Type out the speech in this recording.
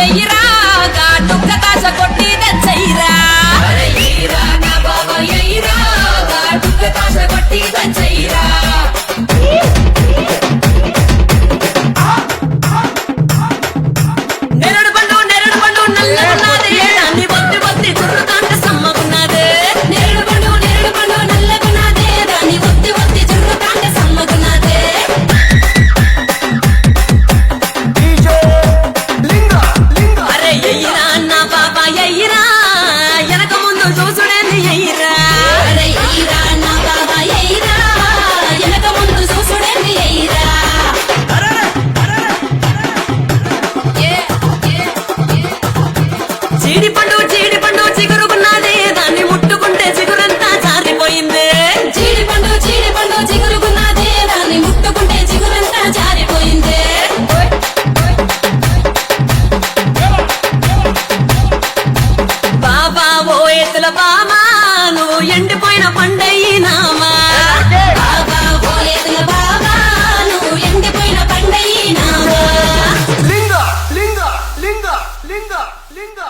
ఎయ్యిరా గాటుక్క కాస కొట్టి దంచయ్యిరా ఎయ్యిరా నా బాబా ఎయ్యిరా గాటుక్క కాస కొట్టి దంచయ్యిరా నెరడు పండు నల్లగున్నది దాన్ని బొత్తి బొత్తి చుర్రుతాంటే సమ్మగున్నది నెరడు పండు నల్లగున్నది దాన్ని బొత్తి బొత్తి చుర్రుతాంటే సమ్మగున్నది అరే ఎయ్యిరా నా బాబా ఎయ్యిరా వెనక ముందు చూసుడేంది ఎయ్యిరా అరే ఎయ్యిరా నా బాబా ఎయ్యిరా వెనక ముందు చూసుడేంది ఎయ్యిరా జీడి పండు చిగురుకున్నది దాన్ని ముట్టుకుంటే చిగురంతా జారిపోయింది జీడి పండు చిగురుకున్నది దాన్ని ముట్టుకుంటే చిగురంతా జారిపోయింది బాబా ఓ ఎత్తుల బామా నువ్వు ఎండిపోయిన పండయినామా బాబా ఓ ఎత్తుల బాబా నువ్వు ఎండిపోయిన పండయినామా లింగ లింగ లింగ లింగ లింగ